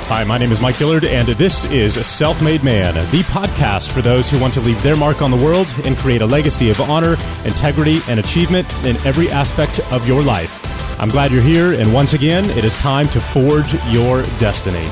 Hi, my name is Mike Dillard, and this is Self-Made Man, the podcast for those who want to leave their mark on the world and create a legacy of honor, integrity, and achievement in every aspect of your life. I'm glad you're here, and once again, it is time to forge your destiny.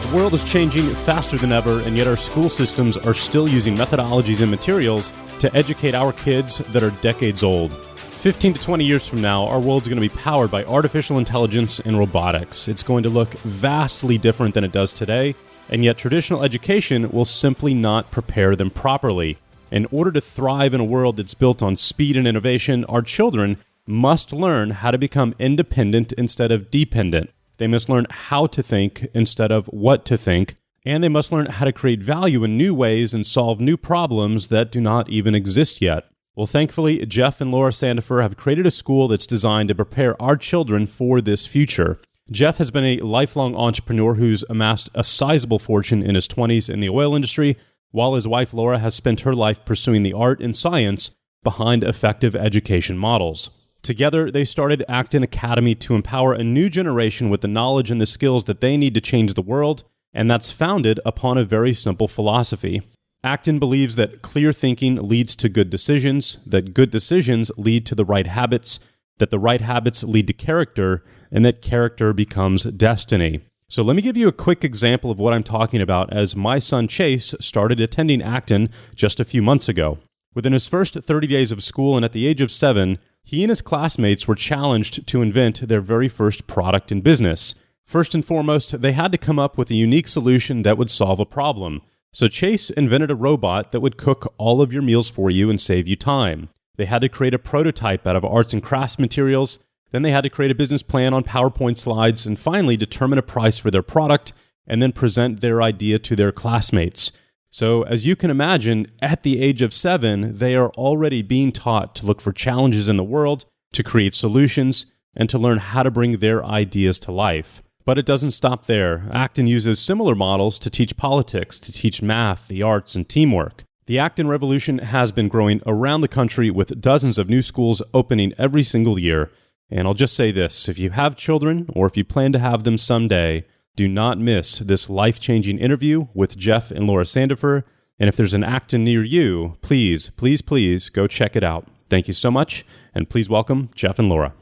The world is changing faster than ever, and yet our school systems are still using methodologies and materials to educate our kids that are decades old. 15 to 20 years from now, our world's going to be powered by artificial intelligence and robotics. It's going to look vastly different than it does today, and yet traditional education will simply not prepare them properly. In order to thrive in a world that's built on speed and innovation, our children must learn how to become independent instead of dependent. They must learn how to think instead of what to think, and they must learn how to create value in new ways and solve new problems that do not even exist yet. Well, thankfully, Jeff and Laura Sandefer have created a school that's designed to prepare our children for this future. Jeff has been a lifelong entrepreneur who's amassed a sizable fortune in his 20s in the oil industry, while his wife Laura has spent her life pursuing the art and science behind effective education models. Together, they started Acton Academy to empower a new generation with the knowledge and the skills that they need to change the world, and that's founded upon a very simple philosophy. Acton believes that clear thinking leads to good decisions, that good decisions lead to the right habits, that the right habits lead to character, and that character becomes destiny. So let me give you a quick example of what I'm talking about as my son Chase started attending Acton just a few months ago. Within his first 30 days of school and at the age of 7, he and his classmates were challenged to invent their very first product in business. First and foremost, they had to come up with a unique solution that would solve a problem. So Chase invented a robot that would cook all of your meals for you and save you time. They had to create a prototype out of arts and crafts materials. Then they had to create a business plan on PowerPoint slides and finally determine a price for their product and then present their idea to their classmates. So as you can imagine, at the age of 7, they are already being taught to look for challenges in the world, to create solutions, and to learn how to bring their ideas to life. But it doesn't stop there. Acton uses similar models to teach politics, to teach math, the arts, and teamwork. The Acton revolution has been growing around the country with dozens of new schools opening every single year. And I'll just say this, if you have children or if you plan to have them someday, do not miss this life-changing interview with Jeff and Laura Sandefer. And if there's an Acton near you, please, please, please go check it out. Thank you so much, and please welcome Jeff and Laura.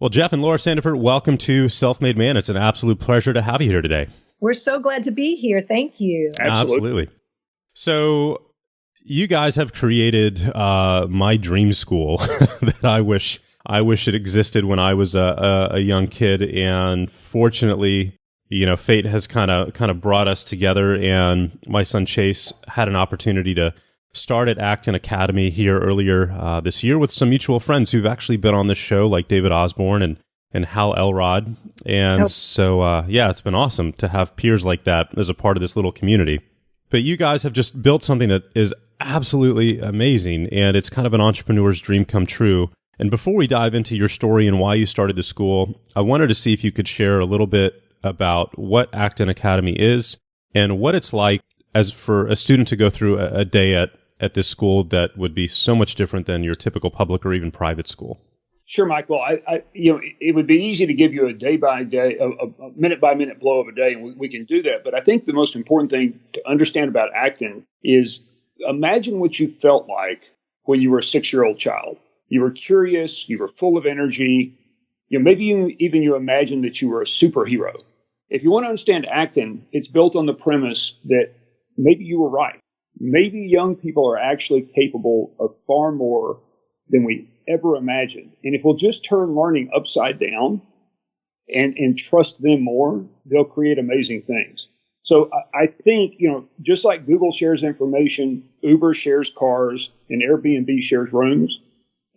Well, Jeff and Laura Sandefer, welcome to Self-Made Man. It's an absolute pleasure to have you here today. We're so glad to be here. Thank you. Absolutely. So you guys have created my dream school that I wish it existed when I was a young kid. And fortunately, fate has kind of brought us together. And my son Chase had an opportunity to start at Acton Academy here earlier this year with some mutual friends who've actually been on this show, like David Osborne and Hal Elrod. And so, it's been awesome to have peers like that as a part of this little community. But you guys have just built something that is absolutely amazing, and it's kind of an entrepreneur's dream come true. And before we dive into your story and why you started the school, I wanted to see if you could share a little bit about what Acton Academy is and what it's like as for a student to go through a day at this school that would be so much different than your typical public or even private school. Sure, Mike. Well, it would be easy to give you a day by day, a minute by minute blow of a day, and we can do that. But I think the most important thing to understand about Acton is imagine what you felt like when you were a 6-year-old child. You were curious, you were full of energy. Maybe you imagined that you were a superhero. If you want to understand Acton, it's built on the premise that maybe you were right. Maybe young people are actually capable of far more than we ever imagined. And if we'll just turn learning upside down and trust them more, they'll create amazing things. So I think, just like Google shares information, Uber shares cars, and Airbnb shares rooms,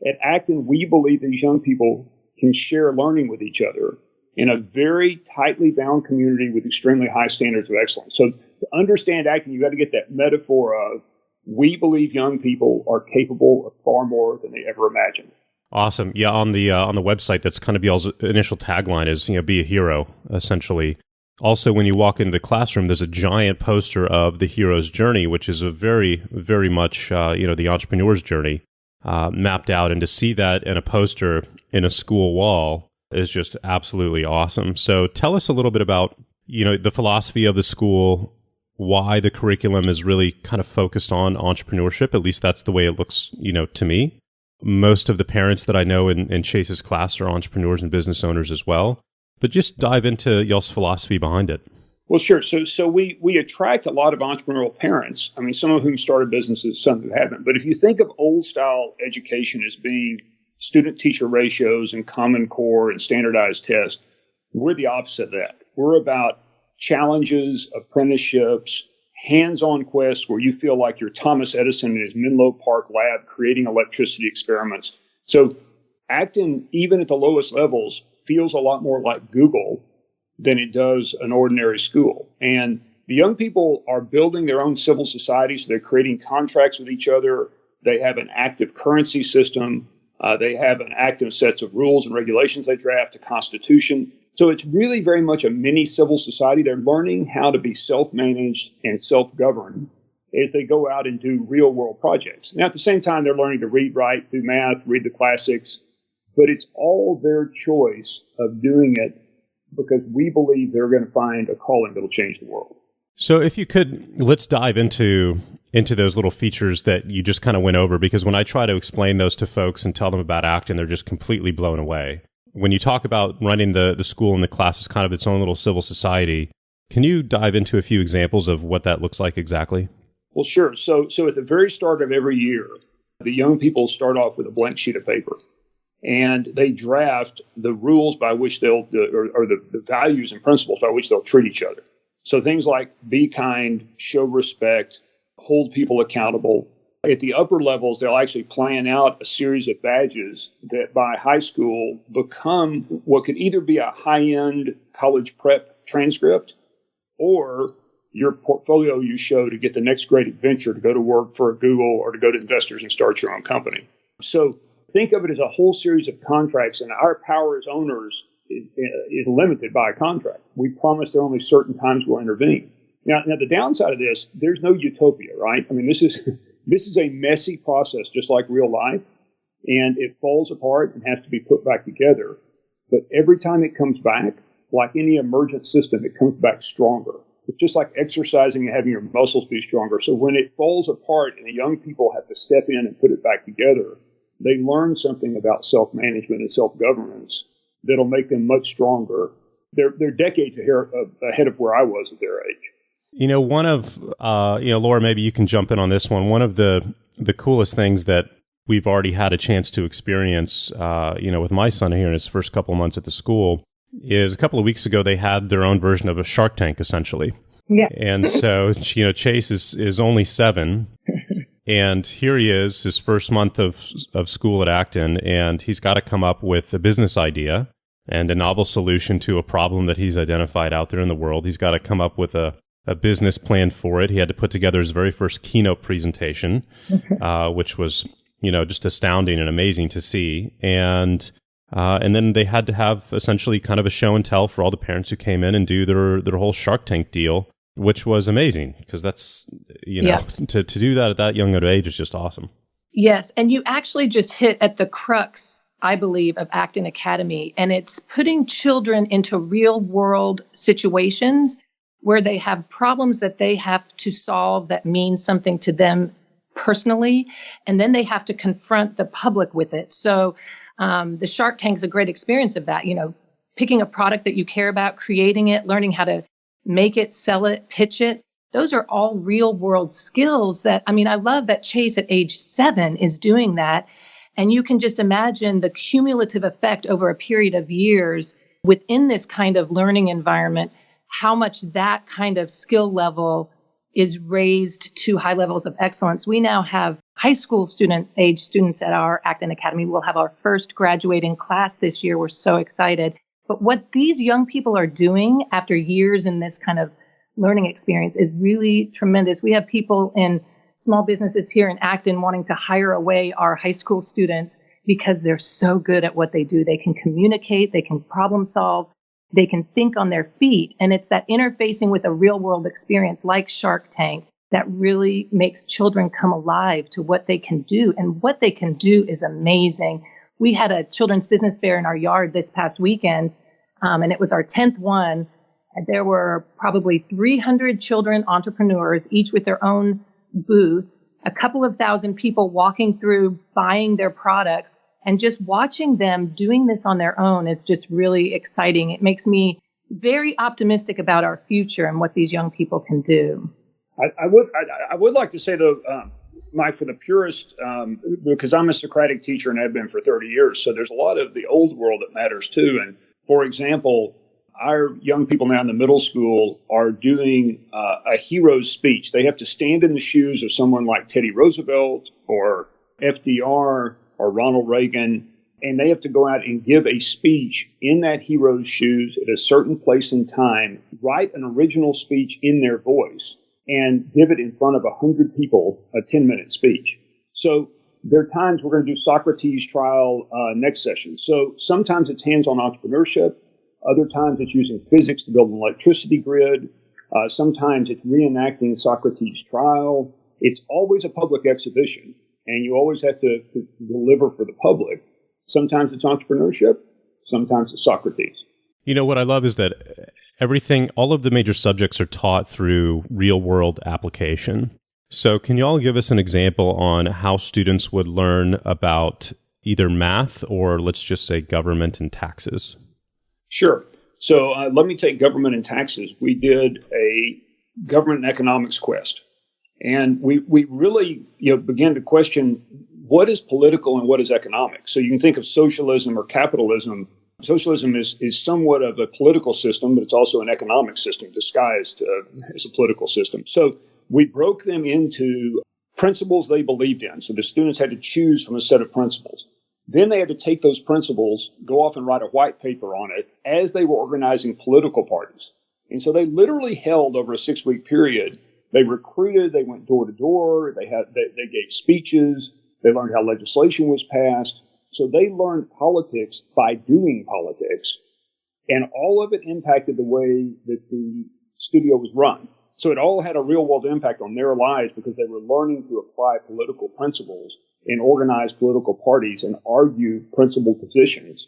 at Acton, we believe these young people can share learning with each other in a very tightly bound community with extremely high standards of excellence. So to understand Acton, you got to get that metaphor of we believe young people are capable of far more than they ever imagined. Awesome. Yeah, on the website, that's kind of y'all's initial tagline is, be a hero, essentially. Also, when you walk into the classroom, there's a giant poster of the hero's journey, which is a very, very much, the entrepreneur's journey. mapped out, and to see that in a poster in a school wall is just absolutely awesome. So tell us a little bit about, the philosophy of the school, why the curriculum is really kind of focused on entrepreneurship. At least that's the way it looks, to me. Most of the parents that I know in Chase's class are entrepreneurs and business owners as well. But just dive into y'all's philosophy behind it. Well, sure. So we attract a lot of entrepreneurial parents. I mean, some of whom started businesses, some who haven't. But if you think of old style education as being student-teacher ratios and Common Core and standardized tests, we're the opposite of that. We're about challenges, apprenticeships, hands-on quests where you feel like you're Thomas Edison in his Menlo Park lab creating electricity experiments. So Acton, even at the lowest levels, feels a lot more like Google than it does an ordinary school. And the young people are building their own civil society, so they're creating contracts with each other. They have an active currency system. They have an active sets of rules and regulations they draft, a constitution. So it's really very much a mini civil society. They're learning how to be self-managed and self-governed as they go out and do real-world projects. Now, at the same time, they're learning to read, write, do math, read the classics. But it's all their choice of doing it because we believe they're going to find a calling that'll change the world. So if you could, let's dive into those little features that you just kind of went over, because when I try to explain those to folks and tell them about Acton, they're just completely blown away. When you talk about running the school and the class as kind of its own little civil society, can you dive into a few examples of what that looks like exactly? Well, sure. So at the very start of every year, the young people start off with a blank sheet of paper. And they draft the rules by which or the values and principles by which they'll treat each other. So things like be kind, show respect, hold people accountable. At the upper levels, they'll actually plan out a series of badges that by high school become what could either be a high-end college prep transcript or your portfolio you show to get the next great adventure to go to work for a Google or to go to investors and start your own company. So think of it as a whole series of contracts, and our power as owners is limited by a contract. We promise there are only certain times we'll intervene. Now, the downside of this, there's no utopia, right? I mean, this is a messy process, just like real life, and it falls apart and has to be put back together. But every time it comes back, like any emergent system, it comes back stronger. It's just like exercising and having your muscles be stronger. So when it falls apart and the young people have to step in and put it back together, they learn something about self-management and self-governance that'll make them much stronger. They're decades ahead of where I was at their age. One of, Laura, maybe you can jump in on this one. One of the coolest things that we've already had a chance to experience, with my son here in his first couple of months at the school is a couple of weeks ago, they had their own version of a Shark Tank, essentially. Yeah. And so, Chase is only 7. And here he is, his first month of school at Acton, and he's got to come up with a business idea and a novel solution to a problem that he's identified out there in the world. He's got to come up with a business plan for it. He had to put together his very first keynote presentation, which was, just astounding and amazing to see. And then they had to have essentially kind of a show and tell for all the parents who came in and do their whole Shark Tank deal, which was amazing because that's, to do that at that young of age is just awesome. Yes. And you actually just hit at the crux, I believe, of Acton Academy. And it's putting children into real world situations where they have problems that they have to solve that mean something to them personally. And then they have to confront the public with it. So the Shark Tank is a great experience of that, picking a product that you care about, creating it, learning how to make it, sell it, pitch it. Those are all real world skills that, I love that Chase at age 7 is doing that. And you can just imagine the cumulative effect over a period of years within this kind of learning environment, how much that kind of skill level is raised to high levels of excellence. We now have high school age students at our Acton Academy. We'll have our first graduating class this year. We're so excited. But what these young people are doing after years in this kind of learning experience is really tremendous. We have people in small businesses here in Acton wanting to hire away our high school students because they're so good at what they do. They can communicate, they can problem solve, they can think on their feet. And it's that interfacing with a real world experience like Shark Tank that really makes children come alive to what they can do. And what they can do is amazing. We had a children's business fair in our yard this past weekend, and it was our 10th one. And there were probably 300 children entrepreneurs, each with their own booth, a couple of thousand people walking through, buying their products, and just watching them doing this on their own is just really exciting. It makes me very optimistic about our future and what these young people can do. I would like to say, though, Mike, for the purist, because I'm a Socratic teacher and have been for 30 years, so there's a lot of the old world that matters too. And for example, our young people now in the middle school are doing a hero's speech. They have to stand in the shoes of someone like Teddy Roosevelt or FDR or Ronald Reagan, and they have to go out and give a speech in that hero's shoes at a certain place and time, write an original speech in their voice, and give it in front of 100 people, a 10-minute speech. So there are times we're going to do Socrates trial next session. So sometimes it's hands-on entrepreneurship. Other times it's using physics to build an electricity grid. Sometimes it's reenacting Socrates trial. It's always a public exhibition, and you always have to deliver for the public. Sometimes it's entrepreneurship. Sometimes it's Socrates. You know, what I love is that all of the major subjects are taught through real-world application. So can you all give us an example on how students would learn about either math or, let's just say, government and taxes? Sure. So let me take government and taxes. We did a government and economics quest. And we really began to question what is political and what is economic. So you can think of socialism or capitalism. Socialism is somewhat of a political system, but it's also an economic system disguised as a political system. So we broke them into principles they believed in. So the students had to choose from a set of principles. Then they had to take those principles, go off and write a white paper on it as they were organizing political parties. And so they literally held over a 6-week period. They recruited, they went door to door, they gave speeches, they learned how legislation was passed. So they learned politics by doing politics, and all of it impacted the way that the studio was run. So it all had a real world impact on their lives because they were learning to apply political principles and organize political parties and argue principled positions,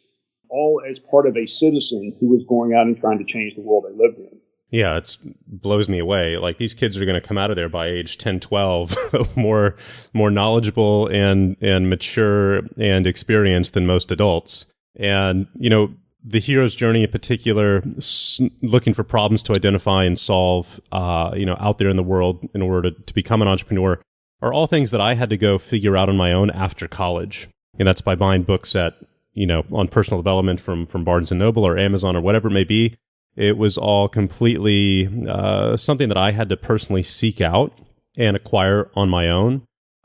all as part of a citizen who was going out and trying to change the world they lived in. Yeah, it blows me away. Like, these kids are going to come out of there by age 10, 12, more knowledgeable and mature and experienced than most adults. And, the hero's journey in particular, looking for problems to identify and solve, out there in the world in order to become an entrepreneur, are all things that I had to go figure out on my own after college. And that's by buying books on personal development from Barnes & Noble or Amazon or whatever it may be. It was all completely something that I had to personally seek out and acquire on my own.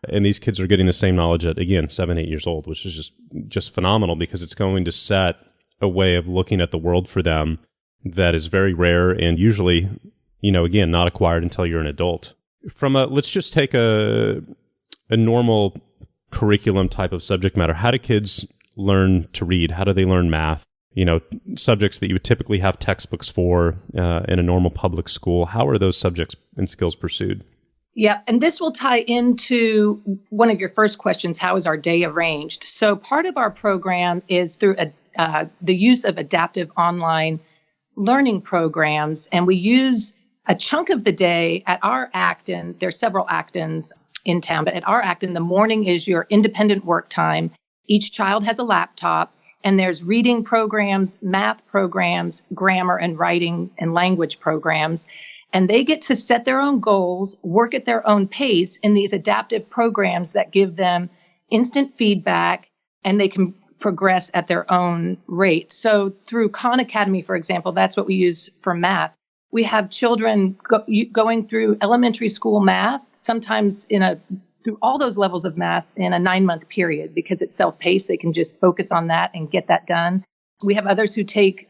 And these kids are getting the same knowledge at, again, 7, 8 years old, which is just phenomenal because it's going to set a way of looking at the world for them that is very rare and usually, again, not acquired until you're an adult. Let's just take a normal curriculum type of subject matter. How do kids learn to read? How do they learn math? Subjects that you would typically have textbooks for in a normal public school. How are those subjects and skills pursued? Yeah, and this will tie into one of your first questions, how is our day arranged? So part of our program is through the use of adaptive online learning programs, and we use a chunk of the day at our Acton. There's several Actons in town, but at our Acton, the morning is your independent work time. Each child has a laptop. And there's reading programs, math programs, grammar and writing and language programs. And they get to set their own goals, work at their own pace in these adaptive programs that give them instant feedback, and they can progress at their own rate. So through Khan Academy, for example, that's what we use for math. We have children going through elementary school math, sometimes through all those levels of math in a 9-month period because it's self-paced. They can just focus on that and get that done. We have others who take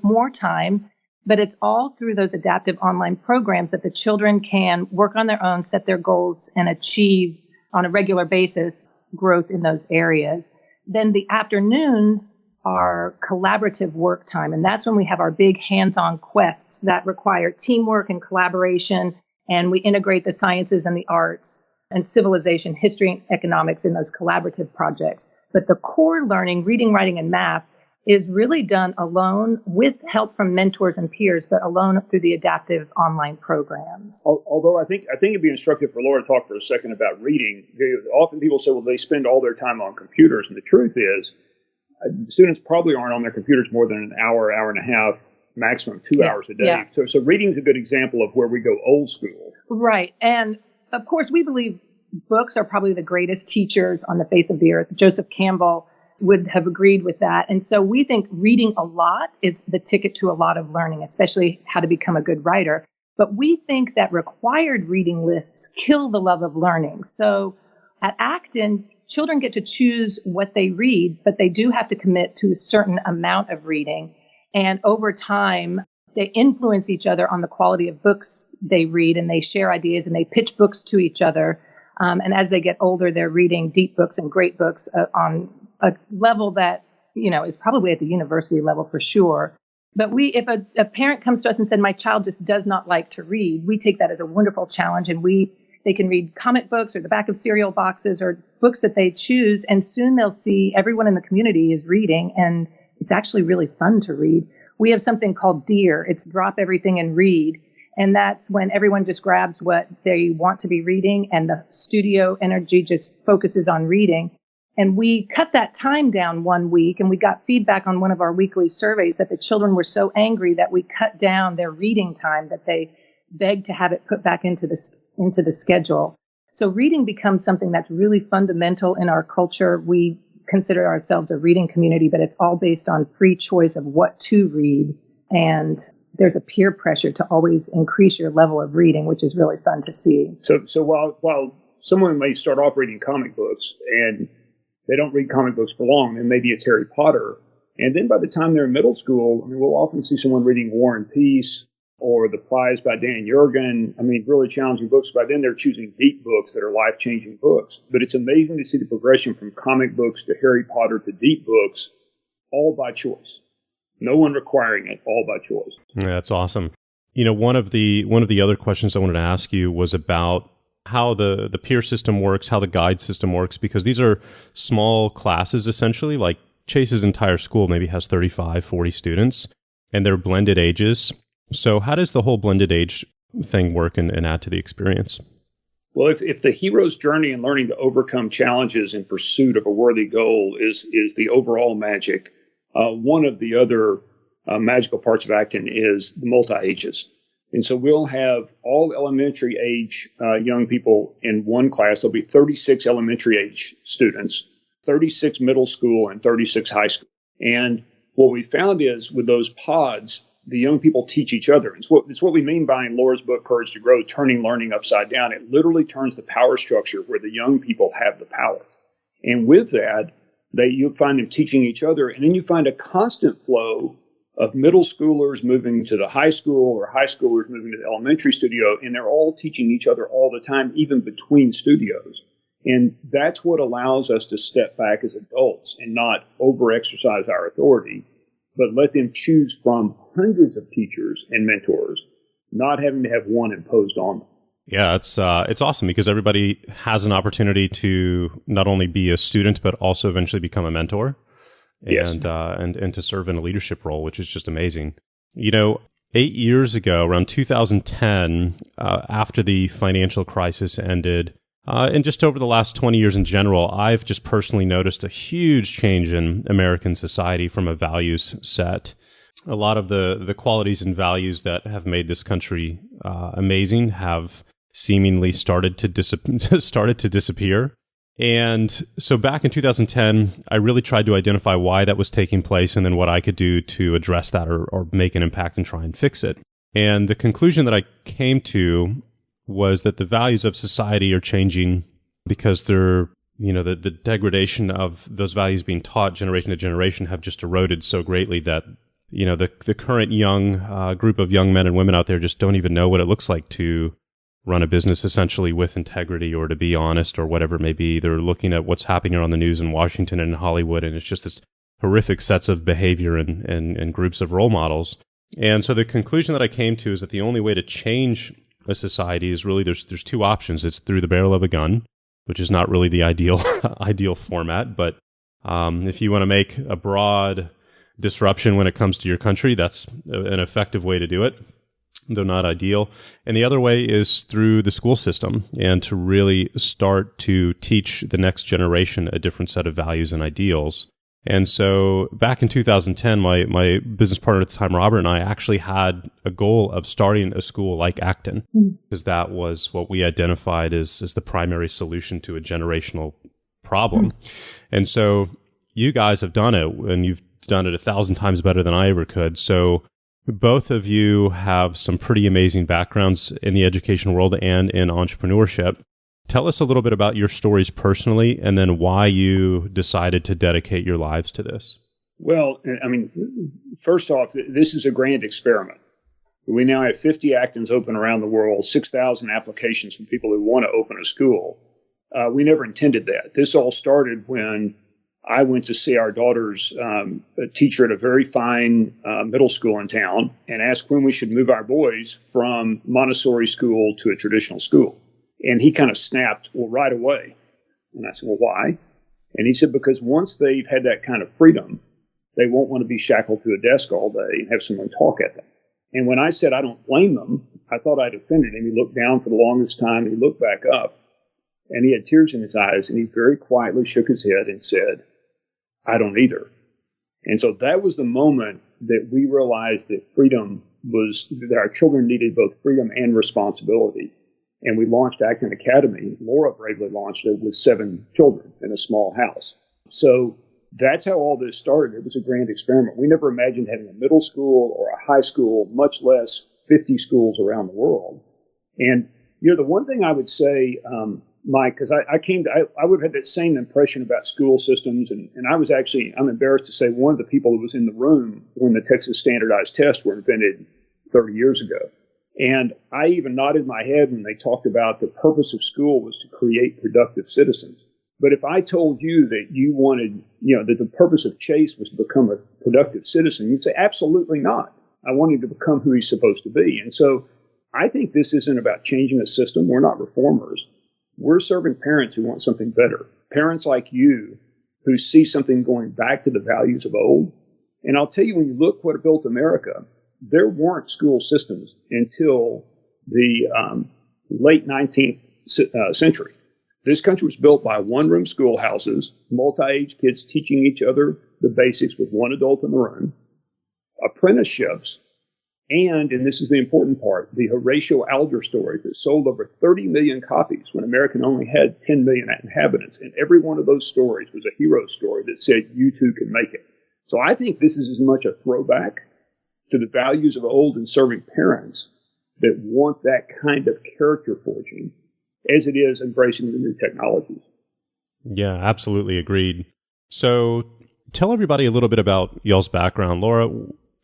more time, but it's all through those adaptive online programs that the children can work on their own, set their goals, and achieve on a regular basis growth in those areas. Then the afternoons are collaborative work time, and that's when we have our big hands-on quests that require teamwork and collaboration And we integrate the sciences and the arts and civilization, history and economics in those collaborative projects. But the core learning, reading, writing, and math, is really done alone with help from mentors and peers, but alone through the adaptive online programs. Although I think it'd be instructive for Laura to talk for a second about reading. Often people say, well, they spend all their time on computers. And the truth is, students probably aren't on their computers more than an hour, hour and a half, maximum 2 hours a day. Yeah. So reading is a good example of where we go old school. Right. And of course, we believe books are probably the greatest teachers on the face of the earth. Joseph Campbell would have agreed with that. And so we think reading a lot is the ticket to a lot of learning, especially how to become a good writer. But we think that required reading lists kill the love of learning. So at Acton, children get to choose what they read, but they do have to commit to a certain amount of reading. And over time, they influence each other on the quality of books they read, and they share ideas and they pitch books to each other. And as they get older, they're reading deep books and great books on a level that, is probably at the university level for sure. But if a parent comes to us and said, my child just does not like to read, we take that as a wonderful challenge. And they can read comic books or the back of cereal boxes or books that they choose. And soon they'll see everyone in the community is reading. And it's actually really fun to read. We have something called DEAR. It's drop everything and read. And that's when everyone just grabs what they want to be reading and the studio energy just focuses on reading. And we cut that time down 1 week, and we got feedback on one of our weekly surveys that the children were so angry that we cut down their reading time that they begged to have it put back into the schedule. So reading becomes something that's really fundamental in our culture. We consider ourselves a reading community, but it's all based on free choice of what to read. And there's a peer pressure to always increase your level of reading, which is really fun to see. So while someone may start off reading comic books and they don't read comic books for long, and maybe it's Harry Potter. And then by the time they're in middle school, we'll often see someone reading War and Peace or The Prize by Dan Jurgen. Really challenging books. By then they're choosing deep books that are life-changing books. But it's amazing to see the progression from comic books to Harry Potter to deep books, all by choice. No one requiring it, all by choice. Yeah, that's awesome. One of the other questions I wanted to ask you was about how the peer system works, how the guide system works, because these are small classes, essentially. Like Chase's entire school maybe has 35, 40 students, and they're blended ages. So how does the whole blended age thing work and add to the experience? Well, if the hero's journey in learning to overcome challenges in pursuit of a worthy goal is the overall magic, one of the other magical parts of Acton is the multi-ages. And so we'll have all elementary age young people in one class. There'll be 36 elementary age students, 36 middle school, and 36 high school. And what we found is with those pods, the young people teach each other. It's what we mean by in Laura's book, Courage to Grow, turning learning upside down. It literally turns the power structure where the young people have the power. And with that, you find them teaching each other. And then you find a constant flow of middle schoolers moving to the high school or high schoolers moving to the elementary studio, and they're all teaching each other all the time, even between studios. And that's what allows us to step back as adults and not over-exercise our authority, but let them choose from hundreds of teachers and mentors, not having to have one imposed on them. Yeah, it's awesome because everybody has an opportunity to not only be a student, but also eventually become a mentor. Yes. And to serve in a leadership role, which is just amazing. 8 years ago, around 2010, after the financial crisis ended, and just over the last 20 years in general, I've just personally noticed a huge change in American society from a values set. A lot of the qualities and values that have made this country amazing have seemingly started to disappear. And so back in 2010, I really tried to identify why that was taking place and then what I could do to address that or make an impact and try and fix it. And the conclusion that I came to was that the values of society are changing because they're, the degradation of those values being taught generation to generation have just eroded so greatly that, the current young group of young men and women out there just don't even know what it looks like to run a business essentially with integrity or to be honest or whatever it may be. They're looking at what's happening on the news in Washington and in Hollywood, and it's just this horrific sets of behavior and groups of role models. And so the conclusion that I came to is that the only way to change a society is really there's two options. It's through the barrel of a gun, which is not really the ideal format. But if you want to make a broad disruption when it comes to your country, that's an effective way to do it, though not ideal. And the other way is through the school system and to really start to teach the next generation a different set of values and ideals. And so back in 2010, my business partner at the time, Robert, and I actually had a goal of starting a school like Acton, because that was what we identified as the primary solution to a generational problem. And so you guys have done it, and you've done it 1,000 times better than I ever could. So both of you have some pretty amazing backgrounds in the education world and in entrepreneurship. Tell us a little bit about your stories personally, and then why you decided to dedicate your lives to this. Well, I mean, first off, this is a grand experiment. We now have 50 Actons open around the world, 6,000 applications from people who want to open a school. We never intended that. This all started when I went to see our daughter's teacher at a very fine middle school in town and asked when we should move our boys from Montessori school to a traditional school. And he kind of snapped, well, right away. And I said, well, why? And he said, because once they've had that kind of freedom, they won't want to be shackled to a desk all day and have someone talk at them. And when I said I don't blame them, I thought I'd offended him. He looked down for the longest time, and he looked back up, and he had tears in his eyes, and he very quietly shook his head and said, I don't either. And so that was the moment that we realized that that our children needed both freedom and responsibility. And we launched Acton Academy. Laura bravely launched it with 7 children in a small house. So that's how all this started. It was a grand experiment. We never imagined having a middle school or a high school, much less 50 schools around the world. And, the one thing I would say, Mike, because I would have had that same impression about school systems. And I'm embarrassed to say, one of the people who was in the room when the Texas standardized tests were invented 30 years ago. And I even nodded my head when they talked about the purpose of school was to create productive citizens. But if I told you that you wanted, that the purpose of Chase was to become a productive citizen, you'd say, absolutely not. I want him to become who he's supposed to be. And so I think this isn't about changing a system. We're not reformers. We're serving parents who want something better. Parents like you who see something going back to the values of old. And I'll tell you, when you look what built America, there weren't school systems until the late 19th century. This country was built by one-room schoolhouses, multi-age kids teaching each other the basics with one adult in the room, apprenticeships, and this is the important part, the Horatio Alger stories that sold over 30 million copies when America only had 10 million inhabitants. And every one of those stories was a hero story that said, you too can make it. So I think this is as much a throwback to the values of old and serving parents that want that kind of character forging as it is embracing the new technologies. Yeah, absolutely agreed. So tell everybody a little bit about y'all's background. Laura,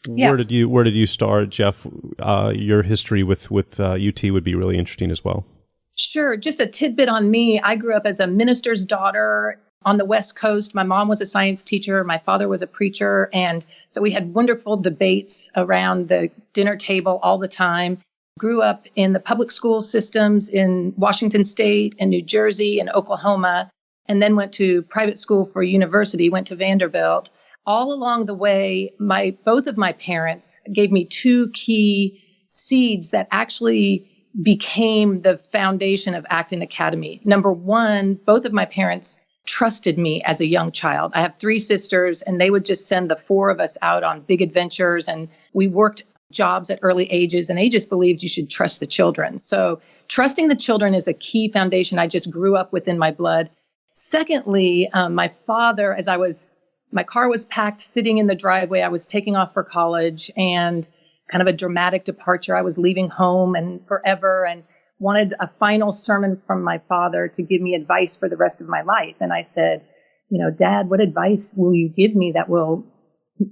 where did you start? Jeff, your history with UT would be really interesting as well. Sure. Just a tidbit on me. I grew up as a minister's daughter on the West Coast. My mom was a science teacher. My father was a preacher. And so we had wonderful debates around the dinner table all the time. Grew up in the public school systems in Washington State and New Jersey and Oklahoma, and then went to private school for university, went to Vanderbilt. All along the way, both of my parents gave me 2 key seeds that actually became the foundation of Acton Academy. Number one, both of my parents trusted me as a young child. I have 3 sisters, and they would just send the 4 of us out on big adventures, and we worked jobs at early ages, and they just believed you should trust the children. So trusting the children is a key foundation I just grew up with in my blood. Secondly, my father, my car was packed sitting in the driveway. I was taking off for college, and kind of a dramatic departure. I was leaving home and forever, and wanted a final sermon from my father to give me advice for the rest of my life. And I said, Dad, what advice will you give me that will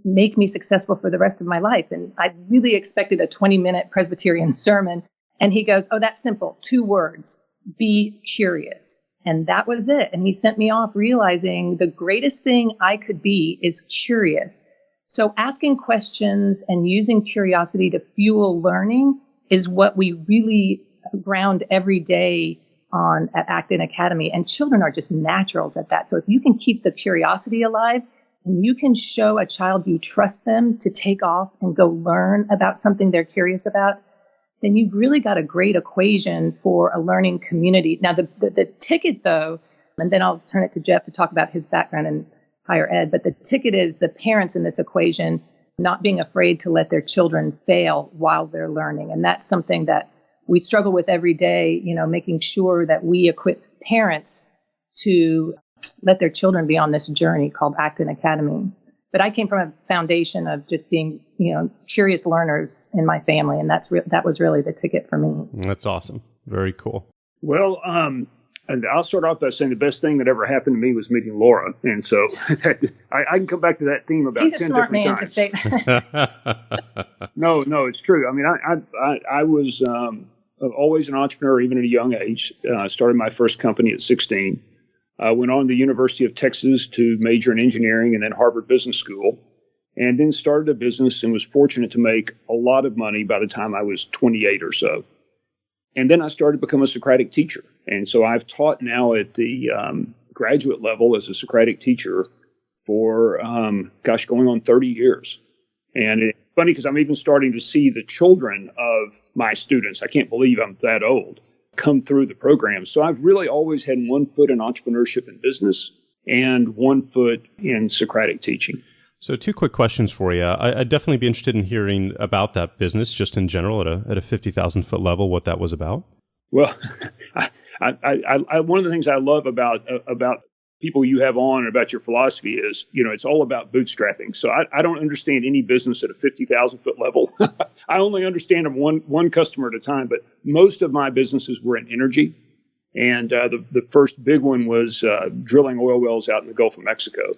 make me successful for the rest of my life? And I really expected a 20-minute Presbyterian sermon. And he goes, oh, that's simple. 2 words, be curious. And that was it. And he sent me off realizing the greatest thing I could be is curious. So asking questions and using curiosity to fuel learning is what we really ground every day on at Acton Academy, and children are just naturals at that. So if you can keep the curiosity alive and you can show a child you trust them to take off and go learn about something they're curious about, then you've really got a great equation for a learning community. Now, the ticket, though, and then I'll turn it to Jeff to talk about his background in higher ed, but the ticket is the parents in this equation not being afraid to let their children fail while they're learning. And that's something that we struggle with every day, making sure that we equip parents to let their children be on this journey called Acton Academy. But I came from a foundation of just being, curious learners in my family, and that was really the ticket for me. That's awesome. Very cool. Well, and I'll start off by saying the best thing that ever happened to me was meeting Laura, and so I can come back to that theme about 10 different times. He's a smart man to say. No, it's true. I mean, I was always an entrepreneur, even at a young age. Started my first company at 16. Went on to the University of Texas to major in engineering and then Harvard Business School, and then started a business and was fortunate to make a lot of money by the time I was 28 or so. And then I started to become a Socratic teacher. And so I've taught now at the graduate level as a Socratic teacher for, going on 30 years. And it's funny because I'm even starting to see the children of my students, I can't believe I'm that old, come through the program. So I've really always had one foot in entrepreneurship and business and one foot in Socratic teaching. So 2 quick questions for you. I'd definitely be interested in hearing about that business, just in general, at a 50,000 foot level, what that was about. Well, I one of the things I love about people you have on and about your philosophy is, it's all about bootstrapping. So I don't understand any business at a 50,000 foot level. I only understand them one customer at a time. But most of my businesses were in energy, and the first big one was drilling oil wells out in the Gulf of Mexico.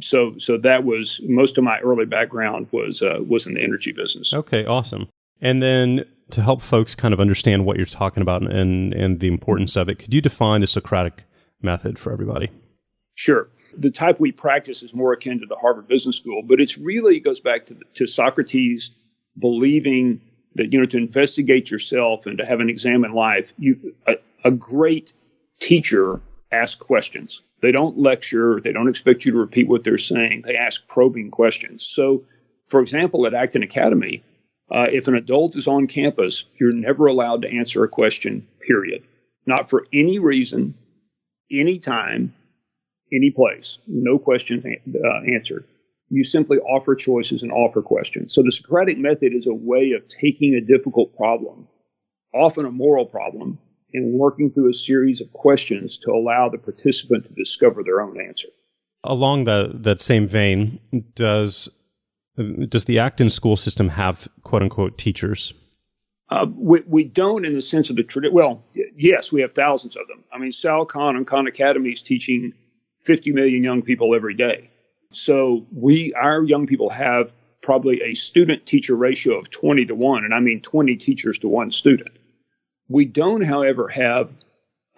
So that was most of my early background was in the energy business. Okay, awesome. And then to help folks kind of understand what you're talking about and the importance of it, could you define the Socratic method for everybody? Sure. The type we practice is more akin to the Harvard Business School, but it's really goes back to Socrates believing that, to investigate yourself and to have an examined life, a great teacher asks questions. They don't lecture. They don't expect you to repeat what they're saying. They ask probing questions. So, for example, at Acton Academy, if an adult is on campus, you're never allowed to answer a question, period. Not for any reason, any time, any place. No questions answered. You simply offer choices and offer questions. So the Socratic method is a way of taking a difficult problem, often a moral problem, and working through a series of questions to allow the participant to discover their own answer. Along that same vein, does the Acton school system have quote-unquote teachers? We don't in the sense of the tradition. Well, yes, we have thousands of them. I mean, Sal Khan and Khan Academy is teaching 50 million young people every day. So our young people have probably a student-teacher ratio of 20 to 1, and I mean 20 teachers to 1 student. We don't, however, have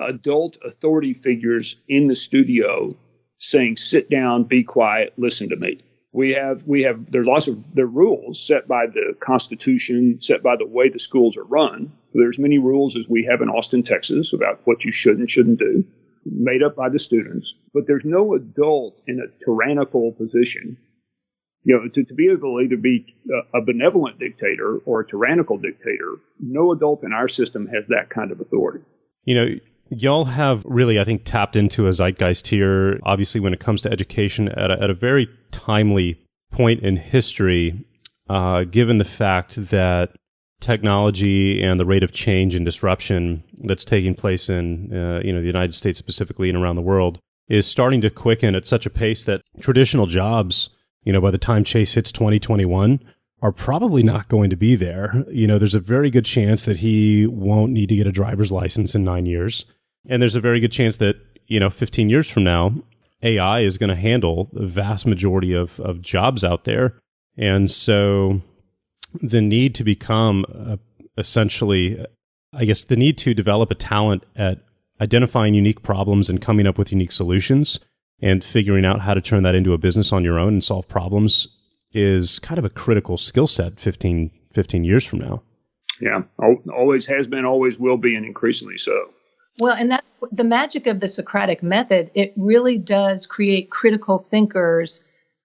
adult authority figures in the studio saying, sit down, be quiet, listen to me. There are lots of rules set by the Constitution, set by the way the schools are run. So there's many rules as we have in Austin, Texas, about what you should and shouldn't do, made up by the students. But there's no adult in a tyrannical position. To be able to either be a benevolent dictator or a tyrannical dictator, no adult in our system has that kind of authority. Y'all have really, I think, tapped into a zeitgeist here, obviously, when it comes to education at a very timely point in history, given the fact that technology and the rate of change and disruption that's taking place in the United States specifically and around the world is starting to quicken at such a pace that traditional jobs, by the time Chase hits 2021, are probably not going to be there. There's a very good chance that he won't need to get a driver's license in 9 years. And there's a very good chance that, 15 years from now, AI is going to handle the vast majority of jobs out there. And so the need to become essentially, the need to develop a talent at identifying unique problems and coming up with unique solutions and figuring out how to turn that into a business on your own and solve problems is kind of a critical skill set 15 years from now. Yeah, always has been, always will be, and increasingly so. Well, and that's the magic of the Socratic method. It really does create critical thinkers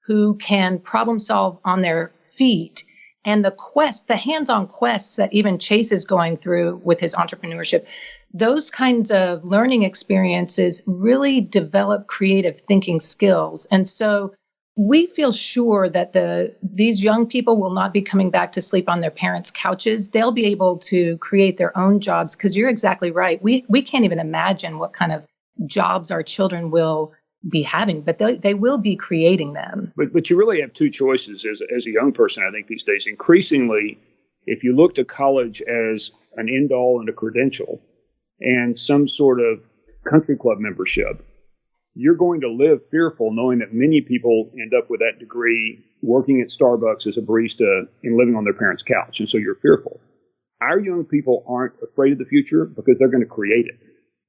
who can problem solve on their feet. And the hands-on quests that even Chase is going through with his entrepreneurship, those kinds of learning experiences really develop creative thinking skills. And so we feel sure that these young people will not be coming back to sleep on their parents' couches. They'll be able to create their own jobs, because you're exactly right. We can't even imagine what kind of jobs our children will be having, but they will be creating them. But you really have two choices as a young person, I think, these days. Increasingly, if you look to college as an end-all and a credential and some sort of country club membership, you're going to live fearful knowing that many people end up with that degree working at Starbucks as a barista and living on their parents' couch. And so you're fearful. Our young people aren't afraid of the future because they're going to create it.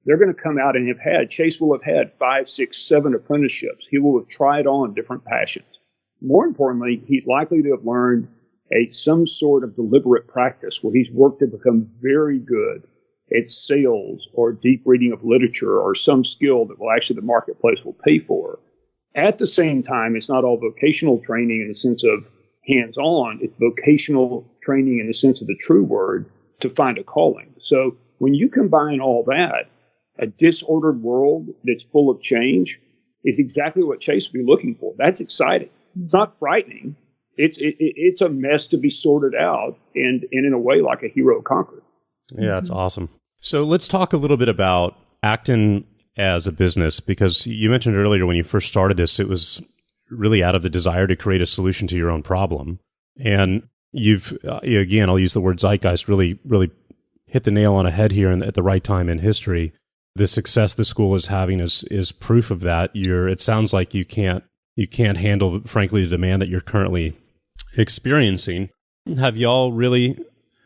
They're going to come out and Chase will have had 5, 6, 7 apprenticeships. He will have tried on different passions. More importantly, he's likely to have learned some sort of deliberate practice where he's worked to become very good at sales or deep reading of literature or some skill that the marketplace will pay for. At the same time, it's not all vocational training in the sense of hands-on. It's vocational training in the sense of the true word to find a calling. So when you combine all that, a disordered world that's full of change is exactly what Chase would be looking for. That's exciting. It's not frightening. It's a mess to be sorted out and in a way like a hero conquered. Yeah, it's awesome. So let's talk a little bit about Acton as a business, because you mentioned earlier when you first started this, it was really out of the desire to create a solution to your own problem. And you've, again, I'll use the word zeitgeist, really hit the nail on a head here and at the right time in history. The success the school is having is proof of that. It sounds like you can't handle, frankly, the demand that you're currently experiencing. Have y'all really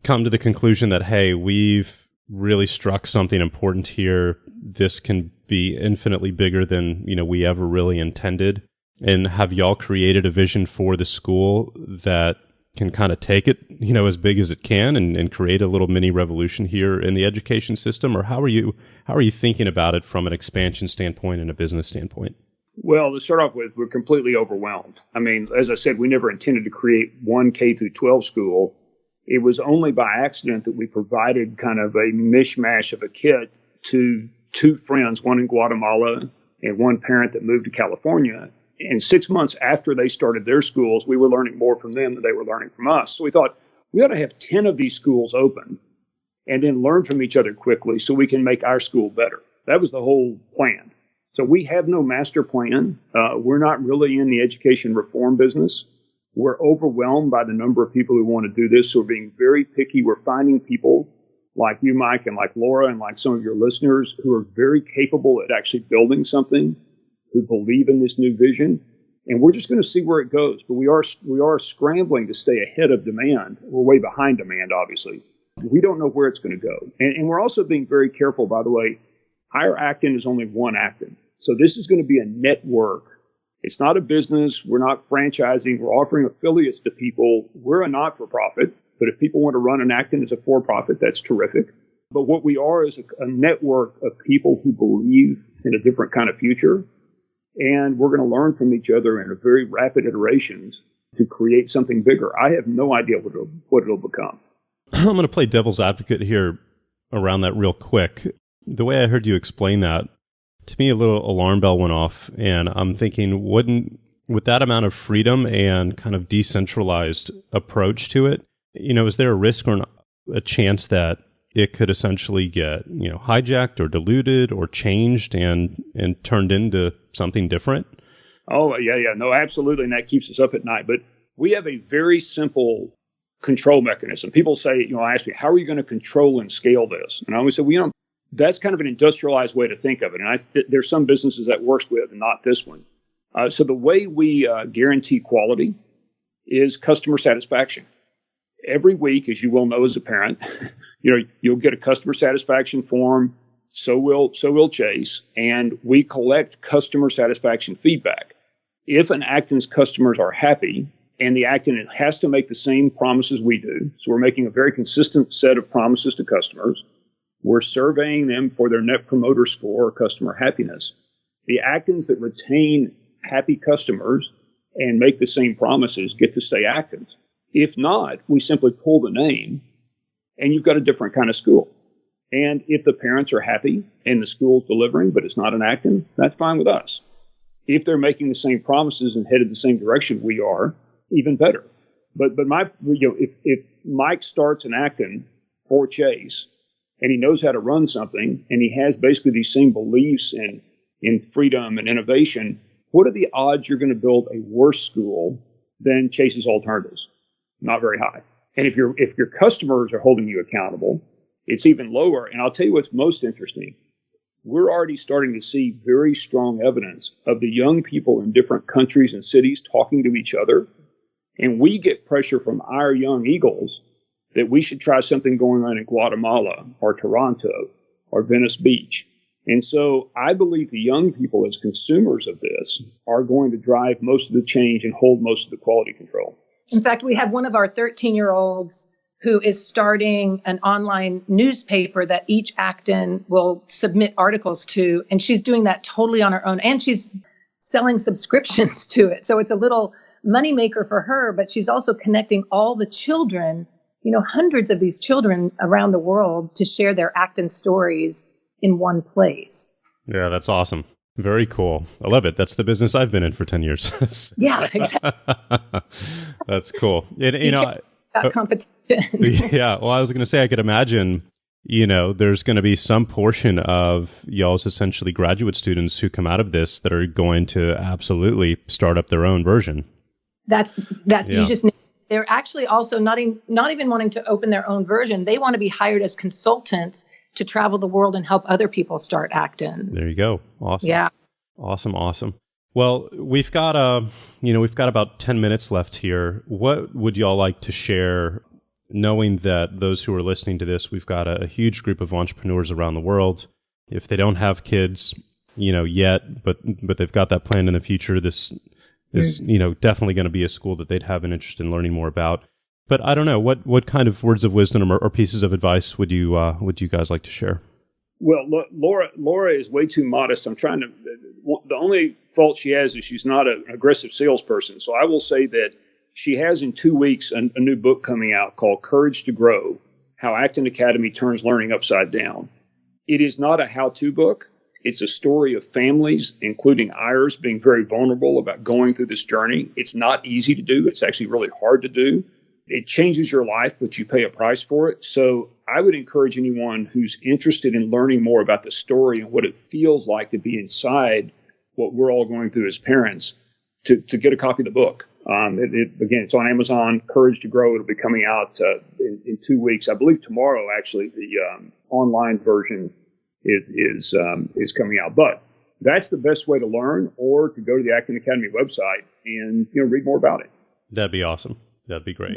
come to the conclusion that, hey, we've really struck something important here? This can be infinitely bigger than, we ever really intended. And have y'all created a vision for the school that can kind of take it, as big as it can and create a little mini revolution here in the education system? Or how are you thinking about it from an expansion standpoint and a business standpoint? Well, to start off with, we're completely overwhelmed. I mean, as I said, we never intended to create one K through 12 school. It was only by accident that we provided kind of a mishmash of a kit to 2 friends, one in Guatemala and one parent that moved to California. And 6 months after they started their schools, we were learning more from them than they were learning from us. So we thought we ought to have 10 of these schools open and then learn from each other quickly so we can make our school better. That was the whole plan. So we have no master plan. We're not really in the education reform business. We're overwhelmed by the number of people who want to do this. So we're being very picky. We're finding people like you, Mike, and like Laura, and like some of your listeners who are very capable at actually building something, who believe in this new vision. And we're just going to see where it goes. But we are scrambling to stay ahead of demand. We're way behind demand, obviously. We don't know where it's going to go. And we're also being very careful, by the way. Our Acton is only one Acton. So this is going to be a network. It's not a business. We're not franchising. We're offering affiliates to people. We're a not-for-profit. But if people want to run an Acton as a for-profit, that's terrific. But what we are is a network of people who believe in a different kind of future. And we're going to learn from each other in a very rapid iterations to create something bigger. I have no idea what it'll become. I'm going to play devil's advocate here around that real quick. The way I heard you explain that, to me, a little alarm bell went off, and I'm thinking, with that amount of freedom and kind of decentralized approach to it, is there a risk or a chance that it could essentially get, hijacked or diluted or changed and turned into something different? Oh, yeah. No, absolutely. And that keeps us up at night. But we have a very simple control mechanism. People say, ask me, how are you going to control and scale this? And I always say, that's kind of an industrialized way to think of it. And there's some businesses that works with and not this one. So the way we guarantee quality is customer satisfaction. Every week, as you well know as a parent, you'll get a customer satisfaction form. So will Chase, and we collect customer satisfaction feedback. If an Acton's customers are happy And the Acton has to make the same promises we do. So we're making a very consistent set of promises to customers. We're surveying them for their net promoter score or customer happiness. The Actons that retain happy customers and make the same promises get to stay Actons. If not, we simply pull the name and you've got a different kind of school. And if the parents are happy and the school's delivering, but it's not an Acton, that's fine with us. If they're making the same promises and headed the same direction we are, even better. But if Mike starts an Acton for Chase and he knows how to run something and he has basically these same beliefs in freedom and innovation, what are the odds you're going to build a worse school than Chase's alternatives? Not very high. And if your customers are holding you accountable, it's even lower. And I'll tell you what's most interesting. We're already starting to see very strong evidence of the young people in different countries and cities talking to each other. And we get pressure from our young eagles that we should try something going on in Guatemala or Toronto or Venice Beach. And so I believe the young people as consumers of this are going to drive most of the change and hold most of the quality control. In fact, we have one of our 13-year-olds who is starting an online newspaper that each Acton will submit articles to. And she's doing that totally on her own. And she's selling subscriptions to it. So it's a little moneymaker for her, but she's also connecting all the children, hundreds of these children around the world to share their Acton stories in one place. Yeah, that's awesome. Very cool. I love it. That's the business I've been in for 10 years. Yeah, exactly. That's cool. Competition. Yeah. Well, I was going to say, I could imagine, there's going to be some portion of y'all's essentially graduate students who come out of this that are going to absolutely start up their own version. That's You just, they're actually also not even wanting to open their own version. They want to be hired as consultants to travel the world and help other people start Actons. There you go. Awesome. Yeah. Awesome. Well, we've got about 10 minutes left here. What would y'all like to share, knowing that those who are listening to this, we've got a huge group of entrepreneurs around the world. If they don't have kids, yet, but they've got that plan in the future, this is, definitely going to be a school that they'd have an interest in learning more about. But I don't know, what kind of words of wisdom or pieces of advice would you guys like to share? Well, Laura is way too modest. The only fault she has is she's not an aggressive salesperson. So I will say that she has in 2 weeks a new book coming out called Courage to Grow, How Acton Academy Turns Learning Upside Down. It is not a how-to book. It's a story of families, including ours, being very vulnerable about going through this journey. It's not easy to do. It's actually really hard to do. It changes your life, but you pay a price for it. So I would encourage anyone who's interested in learning more about the story and what it feels like to be inside what we're all going through as parents to get a copy of the book. Again, it's on Amazon, Courage to Grow. It'll be coming out in 2 weeks. I believe tomorrow, actually, the online version is coming out. But that's the best way to learn, or to go to the Acton Academy website and read more about it. That'd be awesome. That'd be great.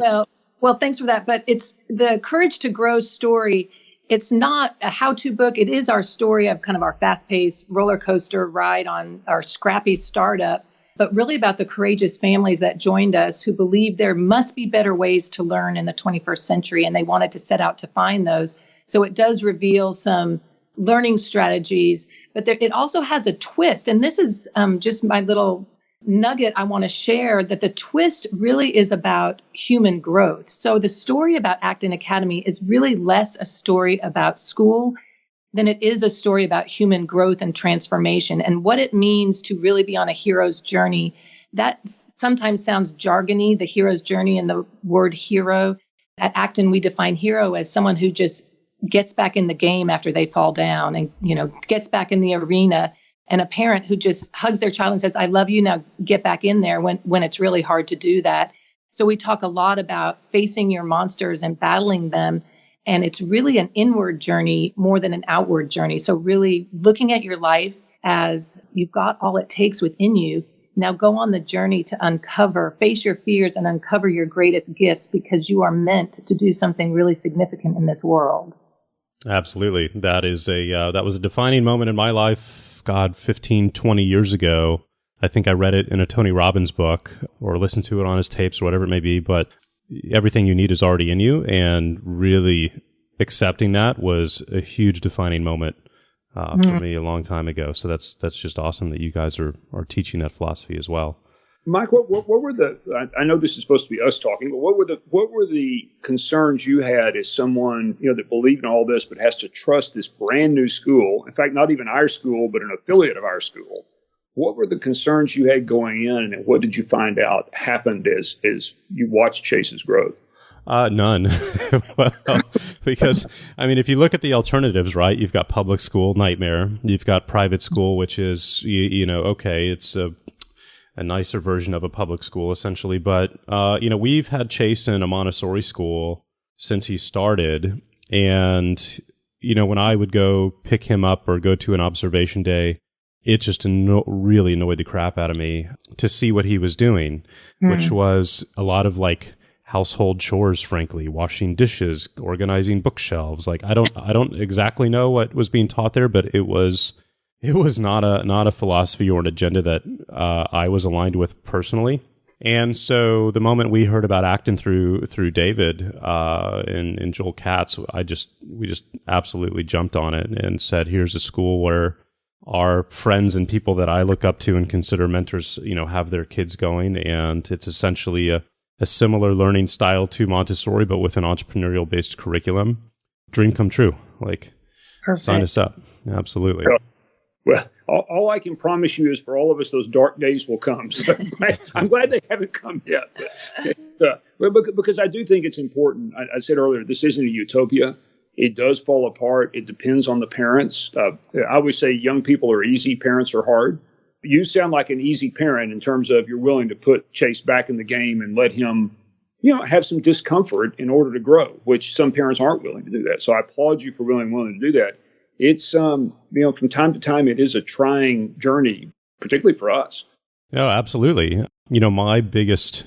Well, thanks for that. But it's the Courage to Grow story. It's not a how-to book. It is our story of kind of our fast-paced roller coaster ride on our scrappy startup, but really about the courageous families that joined us who believed there must be better ways to learn in the 21st century, and they wanted to set out to find those. So it does reveal some learning strategies, but it also has a twist. And this is just my little nugget I want to share, that the twist really is about human growth. So the story about Acton Academy is really less a story about school than it is a story about human growth and transformation and what it means to really be on a hero's journey. That sometimes sounds jargony, the hero's journey and the word hero. At Acton, we define hero as someone who just gets back in the game after they fall down and, gets back in the arena. And a parent who just hugs their child and says, I love you, now get back in there when it's really hard to do that. So we talk a lot about facing your monsters and battling them. And it's really an inward journey more than an outward journey. So really looking at your life as you've got all it takes within you. Now go on the journey to face your fears and uncover your greatest gifts, because you are meant to do something really significant in this world. Absolutely. That was a defining moment in my life. God, 15, 20 years ago, I think I read it in a Tony Robbins book or listened to it on his tapes or whatever it may be, but everything you need is already in you. And really accepting that was a huge defining moment for me a long time ago. So that's just awesome that you guys are teaching that philosophy as well. Mike, what were I know this is supposed to be us talking, but what were the concerns you had as someone, that believed in all this, but has to trust this brand new school? In fact, not even our school, but an affiliate of our school. What were the concerns you had going in, and what did you find out happened as you watched Chase's growth? None. Well, because, if you look at the alternatives, right, you've got public school, nightmare. You've got private school, which is, okay, it's a nicer version of a public school, essentially. But, we've had Chase in a Montessori school since he started. And, when I would go pick him up or go to an observation day, it just really annoyed the crap out of me to see what he was doing, which was a lot of household chores, frankly, washing dishes, organizing bookshelves. I don't exactly know what was being taught there, but it was not a philosophy or an agenda that I was aligned with personally. And so the moment we heard about Acton through David and Joel Katz, we just absolutely jumped on it and said, here's a school where our friends and people that I look up to and consider mentors, have their kids going. And it's essentially a similar learning style to Montessori, but with an entrepreneurial based curriculum. Dream come true. Perfect. Sign us up. Absolutely. Well, all I can promise you is for all of us, those dark days will come. So I'm glad they haven't come yet. Because I do think it's important. I said earlier, this isn't a utopia. It does fall apart. It depends on the parents. I always say young people are easy, parents are hard. You sound like an easy parent in terms of you're willing to put Chase back in the game and let him, have some discomfort in order to grow, which some parents aren't willing to do that. So I applaud you for willing to do that. It's, from time to time, it is a trying journey, particularly for us. Oh, absolutely. My biggest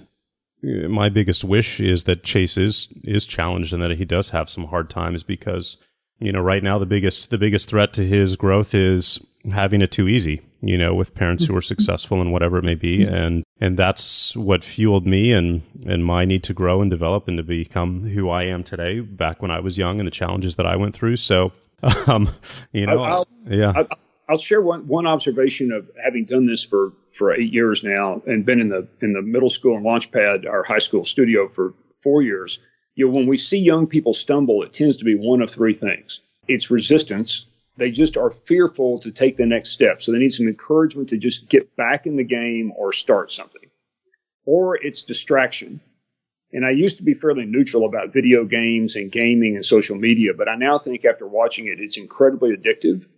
wish is that Chase is challenged and that he does have some hard times because, right now the biggest threat to his growth is having it too easy, with parents who are successful in whatever it may be. And that's what fueled me and my need to grow and develop and to become who I am today back when I was young and the challenges that I went through. So, I'll share one observation of having done this for 8 years now and been in the middle school and Launchpad, our high school studio, for 4 years. When we see young people stumble, it tends to be one of three things. It's resistance. They just are fearful to take the next step. So they need some encouragement to just get back in the game or start something. Or it's distraction. And I used to be fairly neutral about video games and gaming and social media, but I now think after watching it, it's incredibly addictive.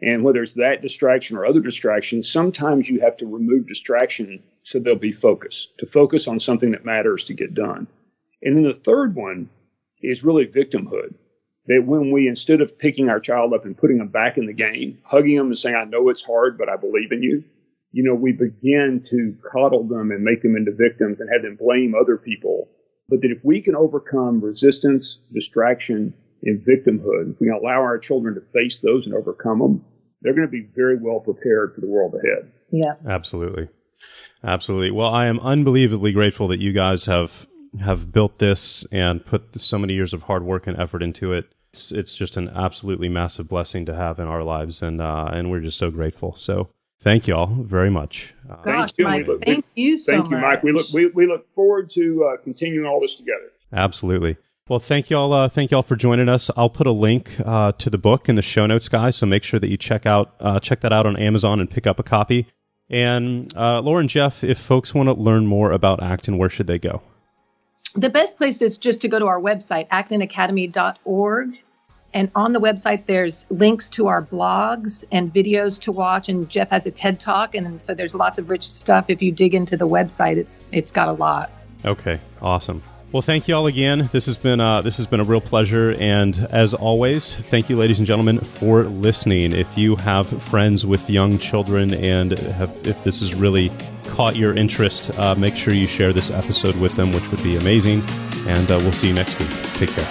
And whether it's that distraction or other distractions, sometimes you have to remove distraction so there'll be focus, to focus on something that matters to get done. And then the third one is really victimhood. That when we, instead of picking our child up and putting them back in the game, hugging them and saying, I know it's hard, but I believe in you, we begin to coddle them and make them into victims and have them blame other people. But that if we can overcome resistance, distraction, and victimhood, if we allow our children to face those and overcome them, they're going to be very well prepared for the world ahead. Yeah. Absolutely. Well, I am unbelievably grateful that you guys have built this and put so many years of hard work and effort into it. It's just an absolutely massive blessing to have in our lives, and we're just so grateful. So thank you all very much. Gosh, Mike, thank you so much. Thank you, Mike. We look forward to continuing all this together. Absolutely. Well, thank you all for joining us. I'll put a link to the book in the show notes, guys. So make sure that you check that out on Amazon and pick up a copy. And Laura and Jeff, if folks want to learn more about Acton, where should they go? The best place is just to go to our website, actonacademy.org. And on the website, there's links to our blogs and videos to watch. And Jeff has a TED Talk. And so there's lots of rich stuff. If you dig into the website, it's got a lot. Okay, awesome. Well, thank you all again. This has been a real pleasure. And as always, thank you, ladies and gentlemen, for listening. If you have friends with young children and if this has really caught your interest, make sure you share this episode with them, which would be amazing. And we'll see you next week. Take care.